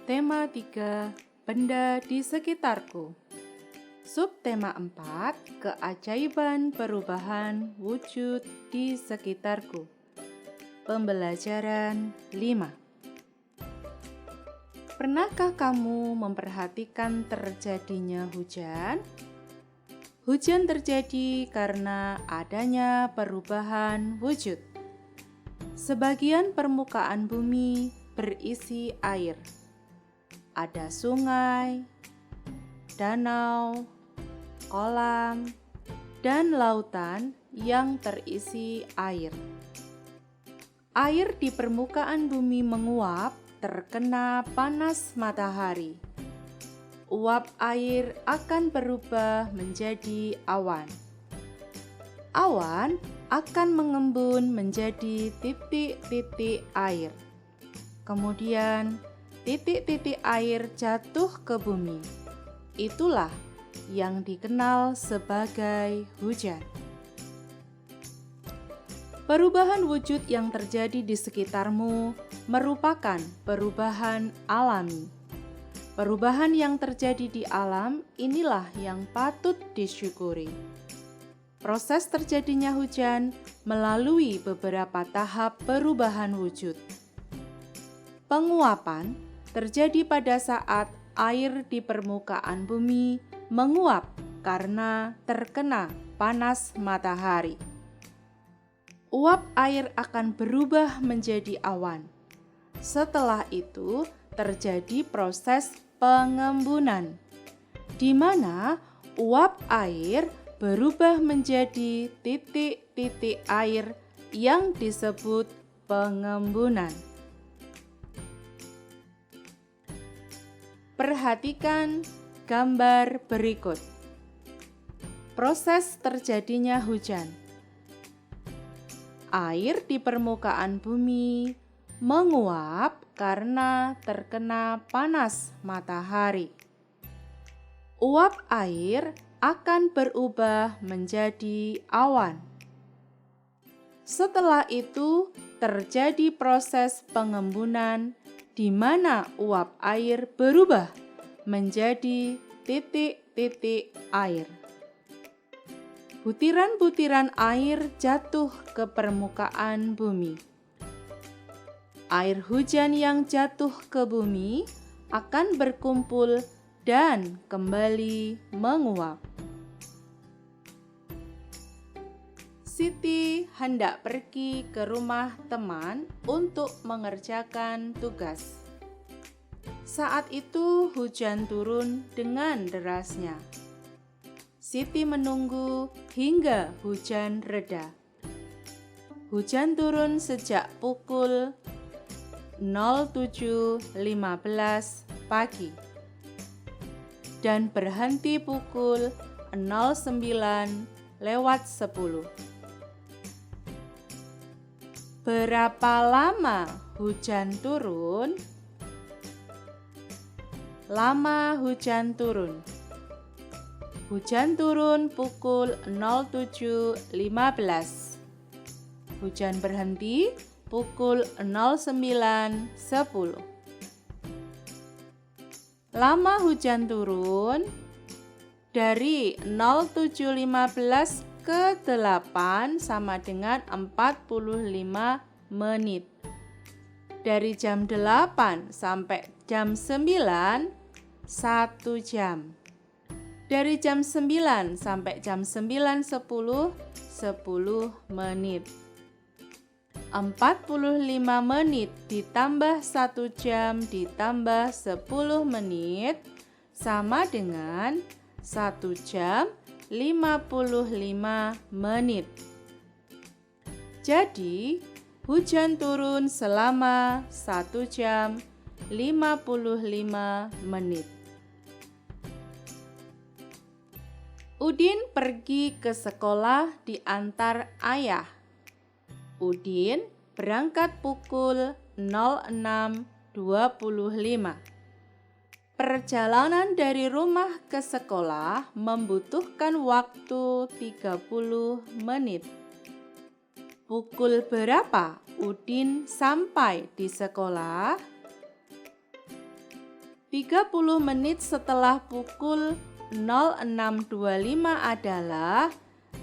Tema 3, benda di sekitarku. Subtema 4, keajaiban perubahan wujud di sekitarku. Pembelajaran 5. Pernahkah kamu memperhatikan terjadinya hujan? Hujan terjadi karena adanya perubahan wujud. Sebagian permukaan bumi berisi air. Ada sungai, danau, kolam, dan lautan yang terisi air. Air di permukaan bumi menguap terkena panas matahari. Uap air akan berubah menjadi awan. Awan akan mengembun menjadi titik-titik air. Kemudian, titik-titik air jatuh ke bumi. Itulah yang dikenal sebagai hujan. Perubahan wujud yang terjadi di sekitarmu merupakan perubahan alami. Perubahan yang terjadi di alam inilah yang patut disyukuri. Proses terjadinya hujan melalui beberapa tahap perubahan wujud. Penguapan terjadi pada saat air di permukaan bumi menguap karena terkena panas matahari. Uap air akan berubah menjadi awan. Setelah itu terjadi proses pengembunan, di mana uap air berubah menjadi titik-titik air yang disebut pengembunan. Perhatikan gambar berikut. Proses terjadinya hujan. Air di permukaan bumi menguap karena terkena panas matahari. Uap air akan berubah menjadi awan. Setelah itu terjadi proses pengembunan di mana uap air berubah menjadi titik-titik air. Butiran-butiran air jatuh ke permukaan bumi. Air hujan yang jatuh ke bumi akan berkumpul dan kembali menguap. Siti hendak pergi ke rumah teman untuk mengerjakan tugas. Saat itu hujan turun dengan derasnya. Siti menunggu hingga hujan reda. Hujan turun sejak pukul 07.15 pagi dan berhenti pukul 09.10. Berapa lama hujan turun? Lama hujan turun. Hujan turun pukul 07.15. Hujan berhenti pukul 09.10. Lama hujan turun dari 07.15 ke 8 sama dengan 45 menit. Dari jam 8 sampai jam 9, 1 jam. Dari jam 9 sampai jam 9.10, 10 menit. 45 menit ditambah 1 jam ditambah 10 menit sama dengan 1 jam 55 menit. Jadi, hujan turun selama 1 jam 55 menit. Udin pergi ke sekolah diantar ayah. Udin berangkat pukul 06.25. Perjalanan dari rumah ke sekolah membutuhkan waktu 30 menit. Pukul berapa Udin sampai di sekolah? 30 menit setelah pukul 06.25 adalah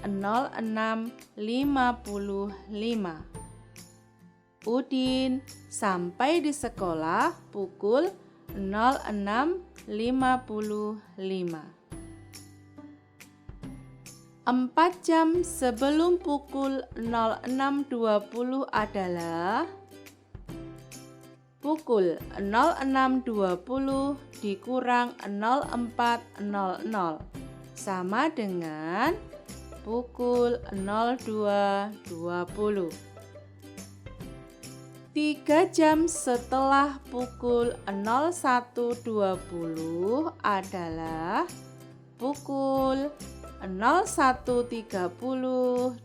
06.55. Udin sampai di sekolah pukul 06.55. 4 jam sebelum pukul 06.20 adalah pukul 06.20 dikurang 04.00 sama dengan pukul 02.20. 3 jam setelah pukul 01.20 adalah pukul 01.30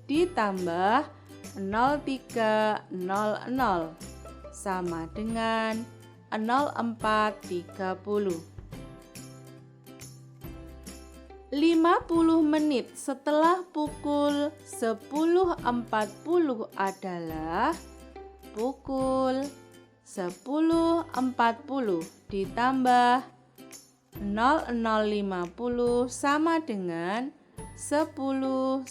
ditambah 03.00 sama dengan 04.30. 50 menit setelah pukul 10.40 adalah pukul 10.40 ditambah 00.50 sama dengan 10.90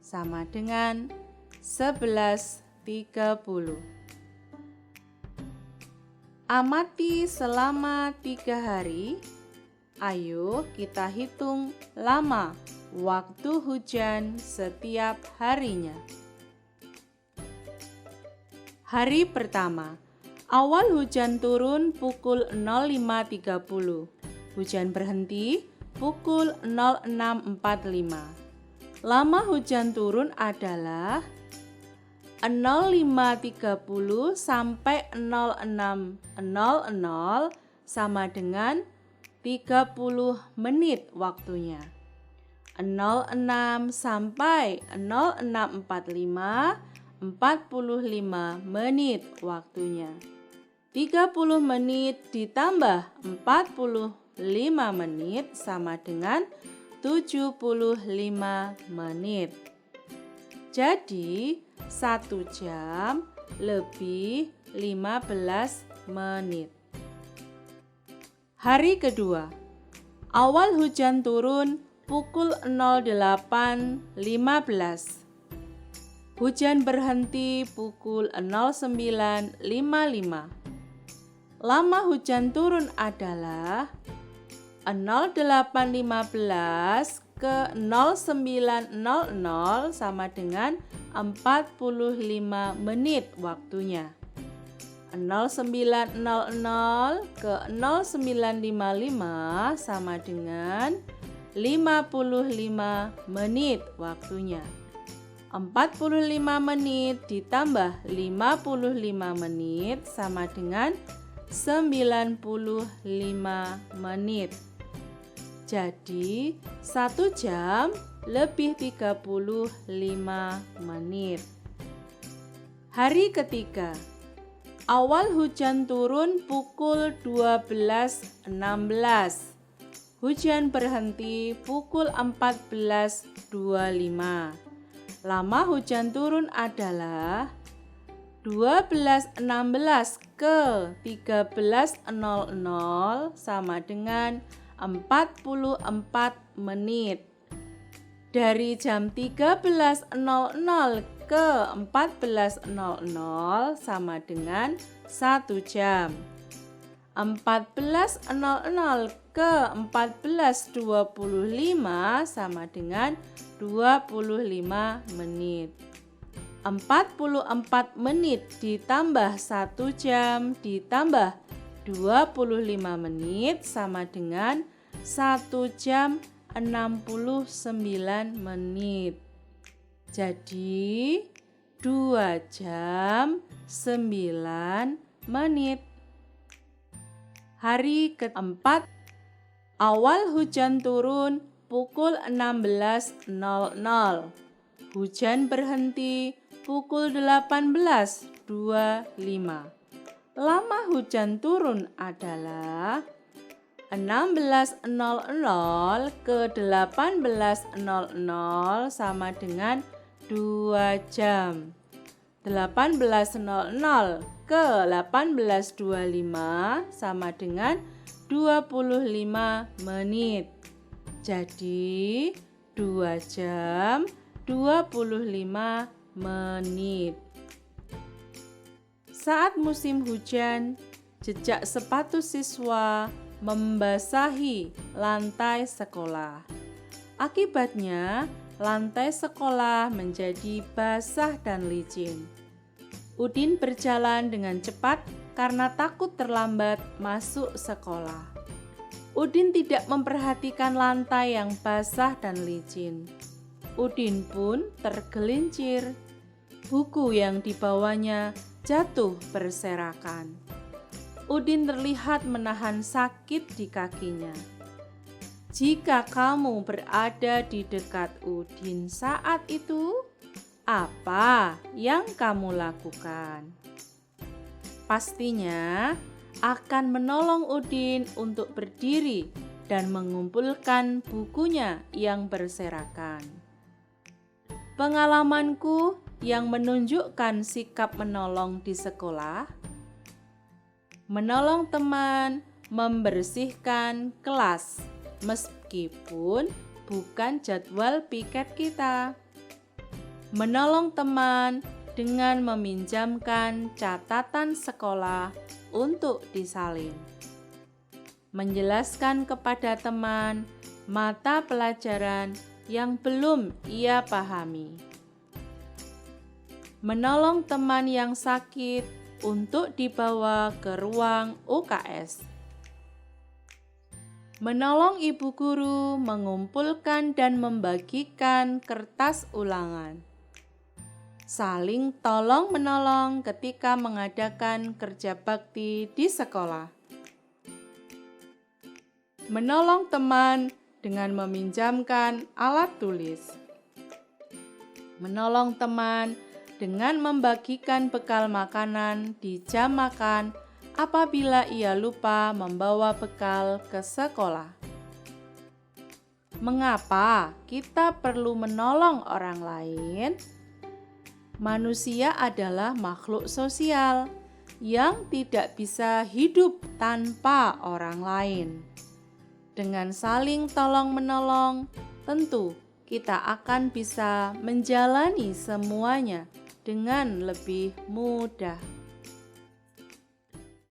sama dengan 11.30. Amati selama 3 hari. Ayo kita hitung lama waktu hujan setiap harinya. Hari pertama, awal hujan turun pukul 05.30. Hujan berhenti pukul 06.45. Lama hujan turun adalah 05.30 sampai 06.00 sama dengan 30 menit waktunya. 06 sampai 06.45 45 menit waktunya. 30 menit ditambah 45 menit sama dengan 75 menit. Jadi 1 jam lebih 15 menit. Hari kedua, awal hujan turun pukul 08.15. Hujan berhenti pukul 09.55. Lama hujan turun adalah 08.15 ke 09.00 sama dengan 45 menit waktunya. 09.00 ke 09.55 sama dengan 55 menit waktunya. 45 menit ditambah 55 menit sama dengan 95 menit. Jadi 1 jam lebih 35 menit. Hari ketiga, awal hujan turun pukul 12.16. Hujan berhenti pukul 14.25. Lama hujan turun adalah 12.16 ke 13.00 sama dengan 44 menit. Dari jam 13.00 ke 14.00 sama dengan 1 jam. 14.00 ke 14.25 sama dengan 25 menit. 44 menit ditambah 1 jam ditambah 25 menit sama dengan 1 jam 69 menit. Jadi 2 jam 9 menit. Hari keempat, awal hujan turun pukul 16.00. Hujan berhenti pukul 18.25. Lama hujan turun adalah 16.00 ke 18.00 sama dengan 2 jam. 18.00 ke 1825 sama dengan 25 menit. Jadi 2 jam 25 menit. Saat musim hujan, jejak sepatu siswa membasahi lantai sekolah. Akibatnya, lantai sekolah menjadi basah dan licin. Udin berjalan dengan cepat karena takut terlambat masuk sekolah. Udin tidak memperhatikan lantai yang basah dan licin. Udin pun tergelincir. Buku yang dibawanya jatuh berserakan. Udin terlihat menahan sakit di kakinya. Jika kamu berada di dekat Udin saat itu, apa yang kamu lakukan? Pastinya akan menolong Udin untuk berdiri dan mengumpulkan bukunya yang berserakan. Pengalamanku yang menunjukkan sikap menolong di sekolah, menolong teman membersihkan kelas meskipun bukan jadwal piket kita. Menolong teman dengan meminjamkan catatan sekolah untuk disalin. Menjelaskan kepada teman mata pelajaran yang belum ia pahami. Menolong teman yang sakit untuk dibawa ke ruang UKS. Menolong ibu guru mengumpulkan dan membagikan kertas ulangan. Saling tolong-menolong ketika mengadakan kerja bakti di sekolah. Menolong teman dengan meminjamkan alat tulis. Menolong teman dengan membagikan bekal makanan di jam makan apabila ia lupa membawa bekal ke sekolah. Mengapa kita perlu menolong orang lain? Manusia adalah makhluk sosial yang tidak bisa hidup tanpa orang lain. Dengan saling tolong-menolong, tentu kita akan bisa menjalani semuanya dengan lebih mudah.